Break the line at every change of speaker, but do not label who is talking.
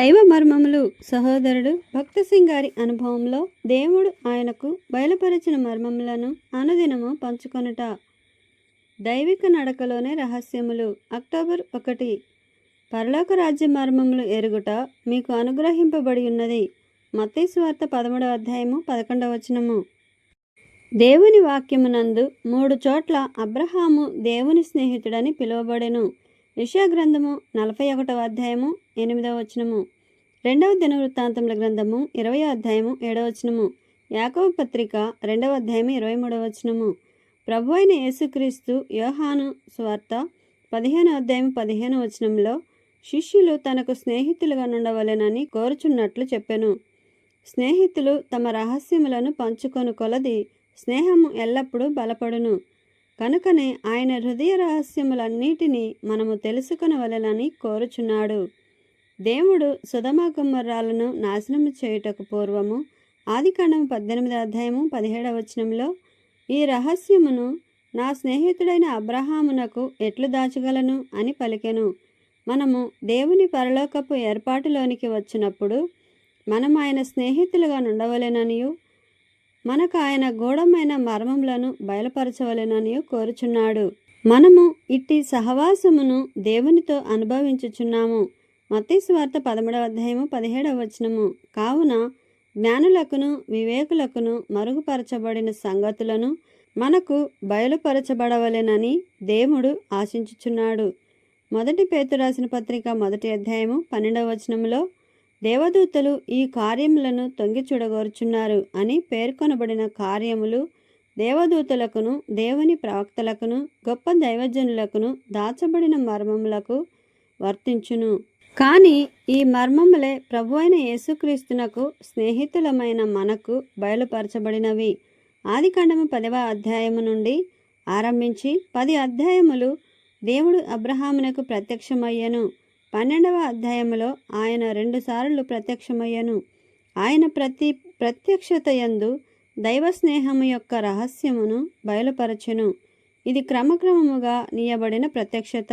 దైవ మర్మములు సహోదరుడు భక్త సింగ్ గారి అనుభవంలో దేవుడు ఆయనకు బయలుపరిచిన మర్మములను అనుదినము పంచుకొనుట. దైవిక నడకలోనే రహస్యములు. అక్టోబర్ 1. పరలోక రాజ్య మర్మములు ఎరుగుట మీకు అనుగ్రహింపబడి ఉన్నది. మత్తయి సువార్త 13వ అధ్యాయము 11వ వచనము. దేవుని వాక్యమునందు 3 చోట్ల అబ్రహాము దేవుని స్నేహితుడని పిలువబడెను. యెషయా గ్రంథము 41వ అధ్యాయము 8వ వచనము. 2వ దినవృత్తాంతముల గ్రంథము 20వ అధ్యాయము 7వ వచనము. యాకోబు పత్రిక 2వ అధ్యాయము 23వ వచనము. ప్రభు అయిన యేసుక్రీస్తు యోహాను సువార్త 15వ అధ్యాయము 15వ వచనంలో శిష్యులు తనకు స్నేహితులుగా నుండవలెనని కోరుచున్నట్లు చెప్పెను. స్నేహితులు తమ రహస్యములను పంచుకొను కొలది స్నేహము ఎల్లప్పుడూ బలపడును. కనుకనే ఆయన హృదయ రహస్యములన్నిటినీ మనము తెలుసుకొనవలెనని కోరుచున్నాడు. దేవుడు సొదొమ గొమొర్రాలను నాశనము చేయుటకు పూర్వము ఆదికాండము 18వ అధ్యాయము 17వ వచనంలో ఈ రహస్యమును నా స్నేహితుడైన అబ్రహామునకు ఎట్లు దాచగలను అని పలికెను. మనము దేవుని పరలోకపు ఏర్పాటులోనికి వచ్చినప్పుడు మనం ఆయన స్నేహితులుగా నుండవలెననియు మనకు ఆయన గూఢమైన మర్మములను బయలుపరచవలెననియు కోరుచున్నాడు. మనము ఇట్టి సహవాసమును దేవునితో అనుభవించుచున్నాము. మత్తయి సువార్త 13వ అధ్యాయము 17వ వచనము. కావున జ్ఞానులకును వివేకులకును మరుగుపరచబడిన సంగతులను మనకు బయలుపరచబడవలెనని దేవుడు ఆశించుచున్నాడు. 1 పేతురు రాసిన పత్రిక 1వ అధ్యాయము 12వ వచనములో దేవదూతలు ఈ కార్యములను తొంగి చూడగోరుచున్నారు అని పేర్కొనబడిన కార్యములు దేవదూతలకును దేవుని ప్రవక్తలకును గొప్ప దైవజనులకును దాచబడిన మర్మములకు వర్తించును. కానీ ఈ మర్మములే ప్రభు అయిన యేసుక్రీస్తునకు స్నేహితులమైన మనకు బయలుపరచబడినవి. ఆదికాండము 10వ అధ్యాయము నుండి ఆరంభించి 10 అధ్యాయములు దేవుడు అబ్రహామునకు ప్రత్యక్షమయ్యను. 12వ అధ్యాయములో ఆయన 2 సార్లు ప్రత్యక్షమయ్యను. ఆయన ప్రతి ప్రత్యక్షత యందు దైవ స్నేహము యొక్క రహస్యమును బయలుపరచెను. ఇది క్రమక్రమముగా నీయబడిన ప్రత్యక్షత.